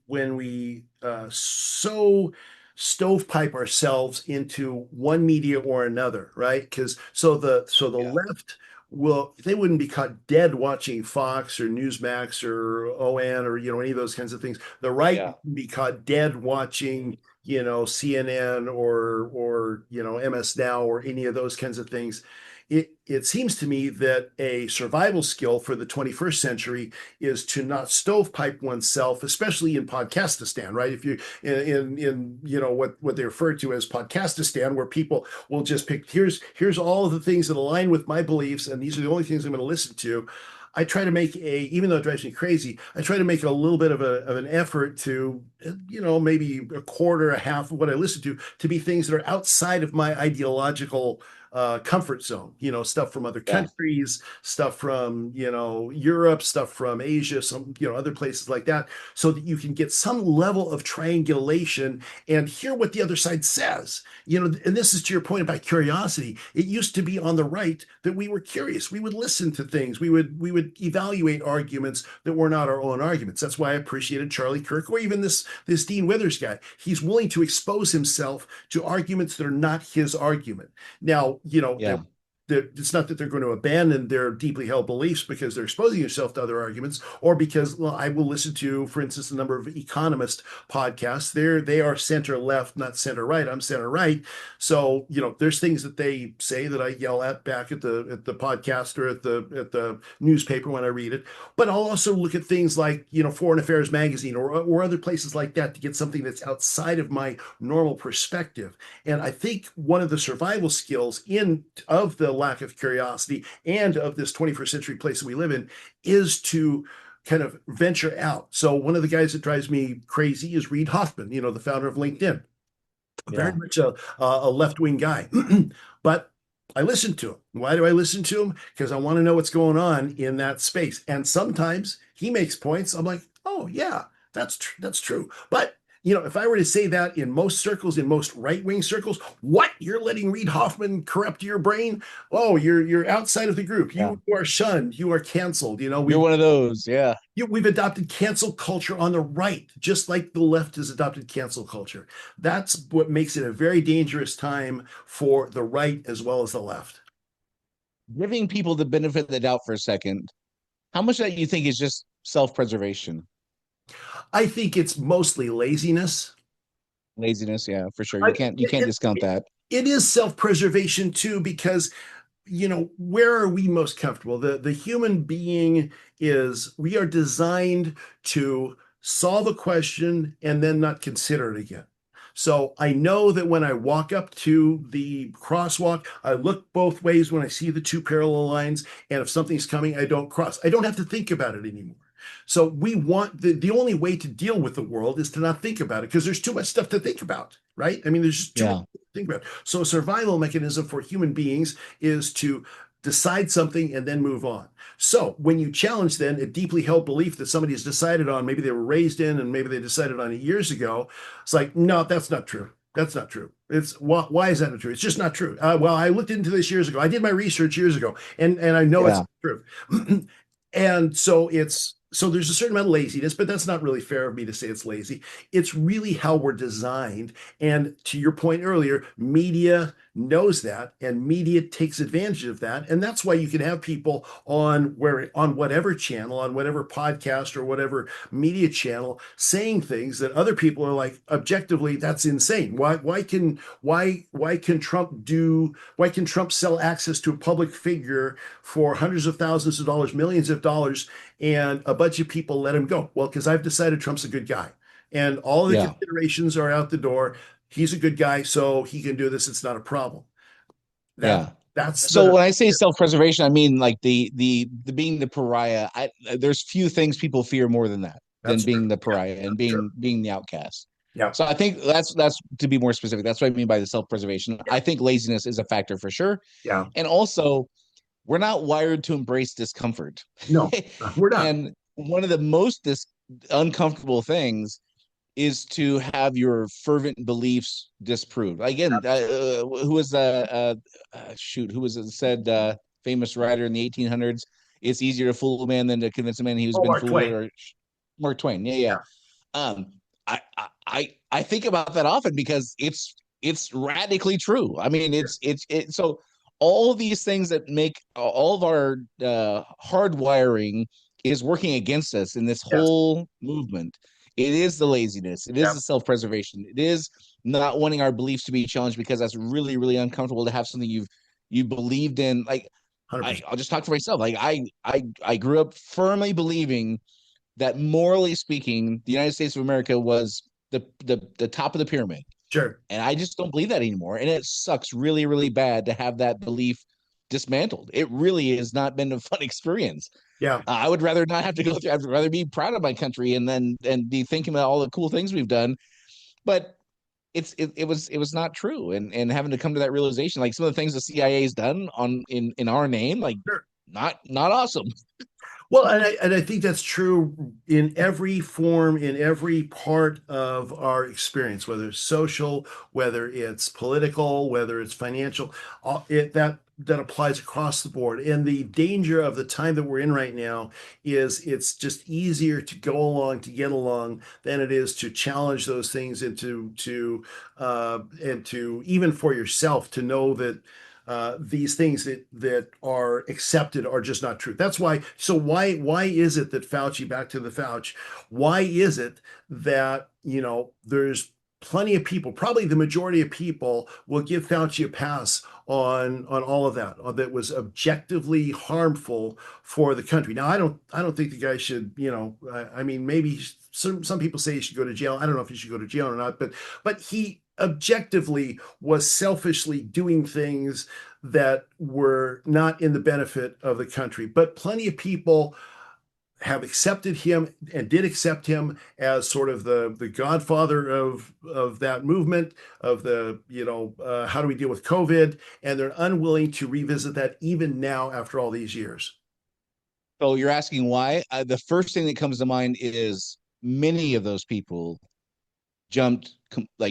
so stovepipe ourselves into one media or another, right? Because so the Yeah. left will they wouldn't be caught dead watching Fox or Newsmax or ON or any of those kinds of things. The right Yeah. would be caught dead watching CNN or MS Now or any of those kinds of things. It seems to me that a survival skill for the 21st century is to not stovepipe oneself, especially in Podcastistan, right? If you in what they refer to as Podcastistan, where people will just pick here's all of the things that align with my beliefs, and these are the only things I'm going to listen to. I try to make even though it drives me crazy, I try to make a little bit of an effort to, maybe a quarter, a half of what I listen to be things that are outside of my ideological comfort zone, stuff from other Yeah. countries, stuff from, Europe, stuff from Asia, some, other places like that, so that you can get some level of triangulation and hear what the other side says. And this is to your point about curiosity. It used to be on the right that we were curious. We would listen to things. We would evaluate arguments that were not our own arguments. That's why I appreciated Charlie Kirk or even this Dean Withers guy. He's willing to expose himself to arguments that are not his argument. Now, Yeah. it's not that they're going to abandon their deeply held beliefs because they're exposing themselves to other arguments, or because, well, I will listen to, for instance, a number of economist podcasts. They are center left, not center right. I'm center right. So, there's things that they say that I yell at back at the podcast or at the newspaper when I read it. But I'll also look at things like, Foreign Affairs Magazine or other places like that to get something that's outside of my normal perspective. And I think one of the survival skills of the lack of curiosity and of this 21st century place that we live in is to kind of venture out. So one of the guys that drives me crazy is Reid Hoffman, the founder of LinkedIn. Very much a left-wing guy. But I listen to him. Why do I listen to him? Because I want to know what's going on in that space. And sometimes he makes points. I'm like, oh yeah, that's true. But if I were to say that in most circles, in most right-wing circles, what? You're letting Reid Hoffman corrupt your brain? Oh, you're outside of the group. Yeah. You are shunned. You are canceled. You're one of those. Yeah. We've adopted cancel culture on the right, just like the left has adopted cancel culture. That's what makes it a very dangerous time for the right as well as the left. Giving people the benefit of the doubt for a second, how much of that you think is just self-preservation? I think it's mostly laziness. Laziness, yeah, for sure. You can't discount that. It is self-preservation too, because where are we most comfortable? The human being we are designed to solve a question and then not consider it again. So I know that when I walk up to the crosswalk, I look both ways when I see the two parallel lines, and if something's coming, I don't cross. I don't have to think about it anymore. So we want the only way to deal with the world is to not think about it, because there's too much stuff to think about, right? I mean, there's just too much to think about. So a survival mechanism for human beings is to decide something and then move on. So when you challenge then a deeply held belief that somebody has decided on, maybe they were raised in and maybe they decided on it years ago, it's like, no, that's not true. That's not true. Why is that not true? It's just not true. Well, I looked into this years ago. I did my research years ago, and I know it's not true. And so there's a certain amount of laziness, but that's not really fair of me to say it's lazy. It's really how we're designed. And to your point earlier, media, knows that, and media takes advantage of that. And that's why you can have people on whatever channel, on whatever podcast or whatever media channel saying things that other people are like, objectively, that's insane. Why can Trump sell access to a public figure for hundreds of thousands of dollars, millions of dollars, and a bunch of people let him go? Well, because I've decided Trump's a good guy. And all of the considerations are out the door. He's a good guy, so he can do this. It's not a problem. So when I say self-preservation, I mean like the being the pariah. There's few things people fear more than that, than being the pariah and being the outcast. Yeah. So I think that's to be more specific. That's what I mean by the self-preservation. Yeah. I think laziness is a factor for sure. Yeah. And also, we're not wired to embrace discomfort. No, we're not. And one of the most uncomfortable things is to have your fervent beliefs disproved. Again, who was who was it said, famous writer in the 1800s? It's easier to fool a man than to convince a man he's been Mark fooled. Twain. Or Mark Twain. Yeah. I think about that often because it's radically true. I mean, it's so all these things that make all of our hardwiring is working against us in this whole movement. It is the laziness. It is the self-preservation. It is not wanting our beliefs to be challenged because that's really, really uncomfortable to have something you believed in. Like, I'll just talk for myself. Like, I grew up firmly believing that, morally speaking, the United States of America was the top of the pyramid. Sure. And I just don't believe that anymore. And it sucks really, really bad to have that belief dismantled. It really has not been a fun experience. Yeah. I would rather not have to go through. I'd rather be proud of my country and be thinking about all the cool things we've done. But it was not true. And having to come to that realization, like some of the things the CIA's done in our name, like not awesome. Well, and I think that's true in every form, in every part of our experience, whether it's social, whether it's political, whether it's financial, that applies across the board. And the danger of the time that we're in right now is it's just easier to go along, to get along, than it is to challenge those things and to even for yourself to know that these things that are accepted are just not true. That's why. So why is it that Fauci, back to the Fauci, why is it that, there's plenty of people, probably the majority of people, will give Fauci a pass on all of that was objectively harmful for the country. Now, I don't think the guy should, I mean, maybe some people say he should go to jail. I don't know if he should go to jail or not, but he objectively was selfishly doing things that were not in the benefit of the country. But plenty of people have accepted him and did accept him as sort of the godfather of that movement, of the, how do we deal with COVID? And they're unwilling to revisit that even now after all these years. So you're asking why? The first thing that comes to mind is many of those people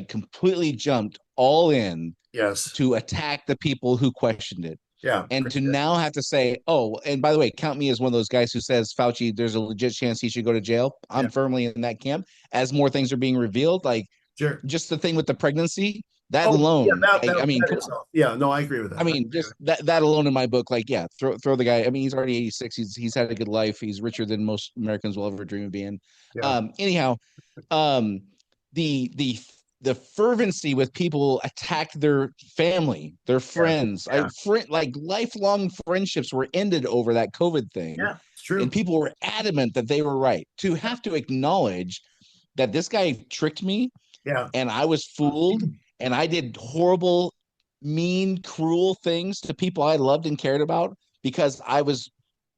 completely jumped all in to attack the people who questioned it. Yeah. And to now have to say, oh, and by the way, count me as one of those guys who says Fauci, there's a legit chance he should go to jail. I'm firmly in that camp. As more things are being revealed, like just the thing with the pregnancy, that alone. No, I agree with that. I mean, just that alone in my book, like, throw the guy. I mean, he's already 86. He's had a good life. He's richer than most Americans will ever dream of being. Anyhow, the fervency with people attack their family, their friends, like lifelong friendships were ended over that COVID thing. Yeah, it's true. And people were adamant that they were right. To have to acknowledge that this guy tricked me, and I was fooled, and I did horrible, mean, cruel things to people I loved and cared about because I was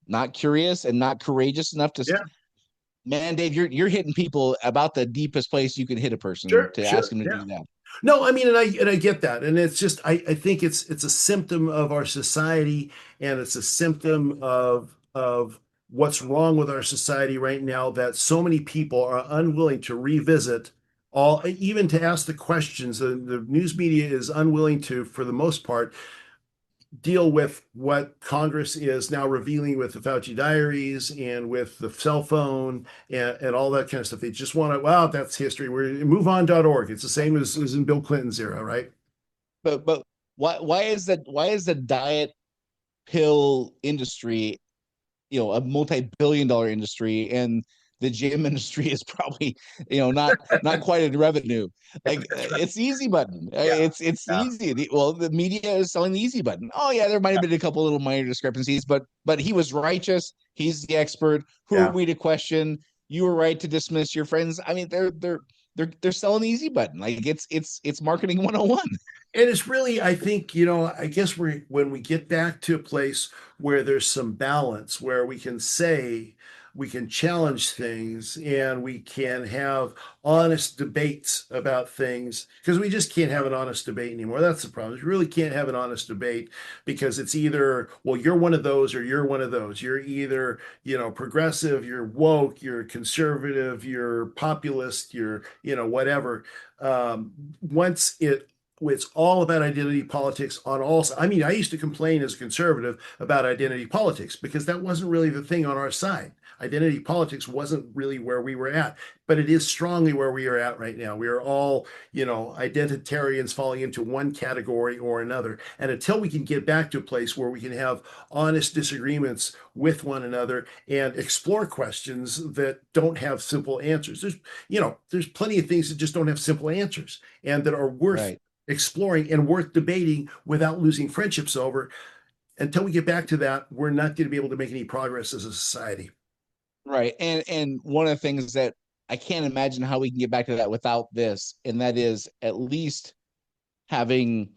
not curious and not courageous enough to. Man, Dave, you're hitting people about the deepest place you can hit a person to ask them to do that. No, I mean, and I get that, and it's just I think it's a symptom of our society, and it's a symptom of what's wrong with our society right now, that so many people are unwilling to revisit even to ask the questions. The news media is unwilling to, for the most part, deal with what Congress is now revealing with the Fauci diaries and with the cell phone and all that kind of stuff. They just want to, that's history. We're moveon.org. It's the same as in Bill Clinton's era, right? But why is the diet pill industry, a multi-billion-dollar industry, and the gym industry is probably, not quite in revenue. Like, Right. it's the easy button. Yeah. It's Yeah. easy. Well, the media is selling the easy button. Oh yeah, there might have been a couple little minor discrepancies, but he was righteous. He's the expert. Who are Yeah. we to question? You were right to dismiss your friends. I mean, they're selling the easy button. Like, it's marketing 101. And it's really, I think, I guess when we get back to a place where there's some balance, where we can challenge things and we can have honest debates about things, because we just can't have an honest debate anymore. That's the problem. We really can't have an honest debate because it's either, well, you're one of those or you're one of those. You're either, progressive, you're woke, you're conservative, you're populist, you're, whatever. Once it's all about identity politics on all sides. I mean, I used to complain as a conservative about identity politics because that wasn't really the thing on our side. Identity politics wasn't really where we were at, but it is strongly where we are at right now. We are all, identitarians falling into one category or another. And until we can get back to a place where we can have honest disagreements with one another and explore questions that don't have simple answers. There's plenty of things that just don't have simple answers and that are worth Right. exploring and worth debating without losing friendships over. Until we get back to that, we're not going to be able to make any progress as a society. Right. And one of the things that I can't imagine how we can get back to that without this, and that is at least having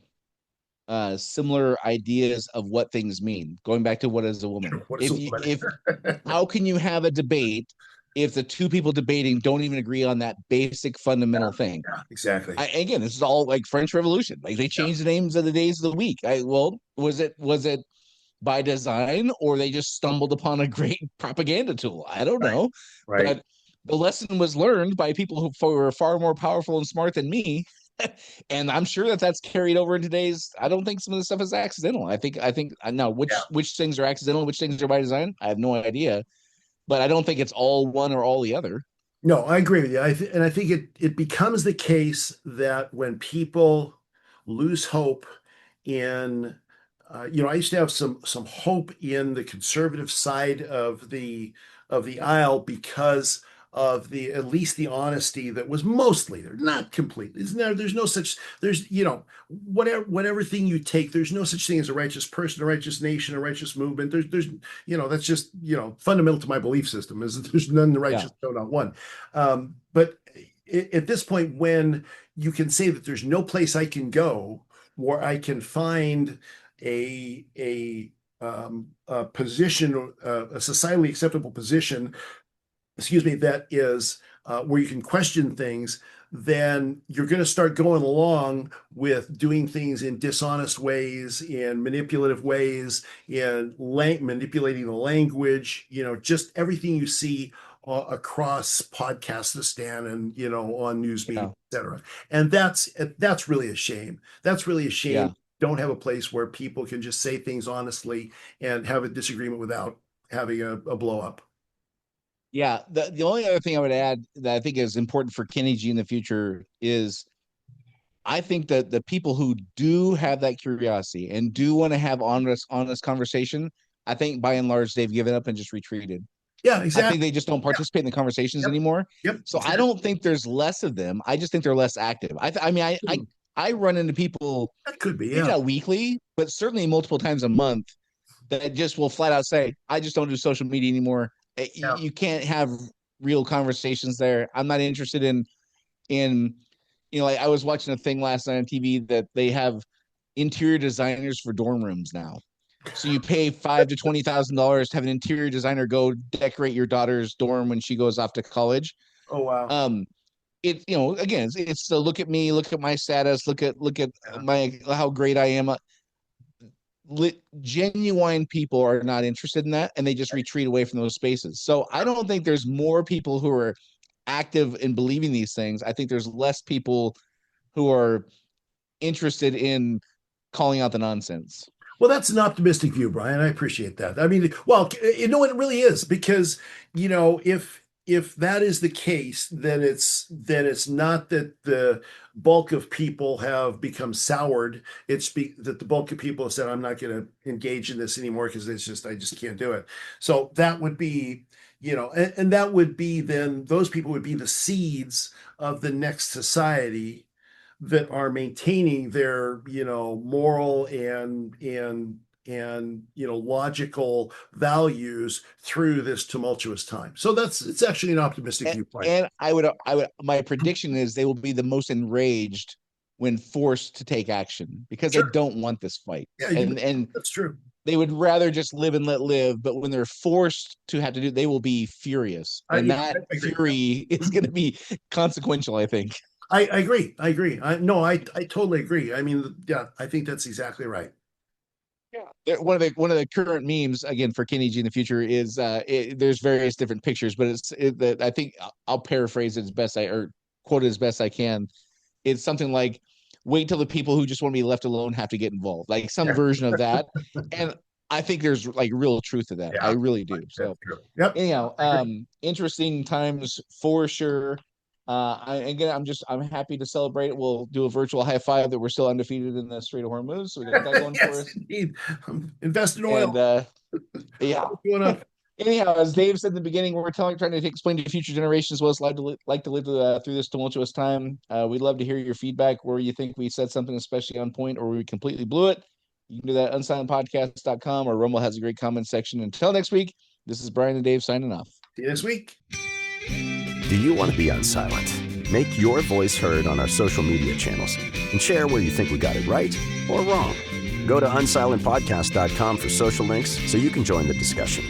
similar ideas of what things mean. Going back to what is a woman. What is If a you woman? if How can you have a debate if the two people debating don't even agree on that basic fundamental thing? Yeah, exactly. Again, this is all like French Revolution. Like, they changed the names of the days of the week. Well, was it by design, or they just stumbled upon a great propaganda tool? I don't Right. know, Right. but the lesson was learned by people who were far more powerful and smart than me. And I'm sure that that's carried over in today's. I don't think some of the stuff is accidental. I think I know Yeah. which things are accidental, which things are by design. I have no idea, but I don't think it's all one or all the other. No, I agree with you. And I think it becomes the case that when people lose hope in, I used to have some hope in the conservative side of the aisle because of the at least the honesty that was mostly there, not completely. There's no such whatever thing you take, there's no such thing as a righteous person, a righteous nation, a righteous movement. There's that's just fundamental to my belief system is that there's none Yeah, righteous, no, not one. But at this point, when you can say that there's no place I can go where I can find a position, a societally acceptable position, excuse me, that is where you can question things, then you're going to start going along with doing things in dishonest ways, in manipulative ways, in manipulating the language, just everything you see across Podcastistan and, on news media, yeah, et cetera. And that's really a shame. That's really a shame. yeah. Don't have a place where people can just say things honestly and have a disagreement without having a blow up. Yeah, the only other thing I would add that I think is important for Kenny G in the future is, I think that the people who do have that curiosity and do want to have honest conversation, I think by and large they've given up and just retreated. Yeah, I think exactly. they just don't Yeah. participate in the conversations Yep. anymore. Yep. So I Exactly. don't think there's less of them. I just think they're less active. I mean, I run into people, That could be. maybe Yeah. not weekly, but certainly multiple times a month, that just will flat out say, I just don't do social media anymore. Yeah. You can't have real conversations there. I'm not interested in like, I was watching a thing last night on TV that they have interior designers for dorm rooms now. So you pay $5,000 to $20,000 to have an interior designer go decorate your daughter's dorm when she goes off to college. Oh wow. Um, again, it's the look at me, look at my status, look at Yeah. my how great I am. Genuine people are not interested in that, and they just retreat away from those spaces. So I don't think there's more people who are active in believing these things. I think there's less people who are interested in calling out the nonsense. Well, that's an optimistic view, Brian. I appreciate that. I mean, well, it really is because, if if that is the case, then it's not that the bulk of people have become soured. That the bulk of people have said, I'm not going to engage in this anymore because I just can't do it. So that would be, and that would be then those people would be the seeds of the next society that are maintaining their, moral and logical values through this tumultuous time. So it's actually an optimistic viewpoint. And I would my prediction is they will be the most enraged when forced to take action because they don't want this fight. Yeah, and that's true. They would rather just live and let live, but when they're forced to have to do, they will be furious, and that fury is going to be consequential, I think. I agree. I totally agree. I mean, yeah, I think that's exactly right. Yeah, one of the current memes again for Kenny G in the future is there's various different pictures, but I think I'll paraphrase it as best or quote it as best I can. It's something like, "Wait till the people who just want to be left alone have to get involved," like some version of that. And I think there's like real truth to that. Yeah, I really do. So, anyhow, interesting times for sure. I'm happy to celebrate. We'll do a virtual high five that we're still undefeated in the Strait of Hormuz. So we got that going for us. Indeed. Invest in oil. And, yeah. Anyhow, as Dave said in the beginning, we're trying to explain to future generations what it's like to live through this tumultuous time. We'd love to hear your feedback where you think we said something especially on point or we completely blew it. You can do that at unsilentpodcast.com, or Rumble has a great comment section. Until next week, this is Brian and Dave signing off. See you next week. Do you want to be unsilent? Make your voice heard on our social media channels and share where you think we got it right or wrong. Go to unsilentpodcast.com for social links so you can join the discussion.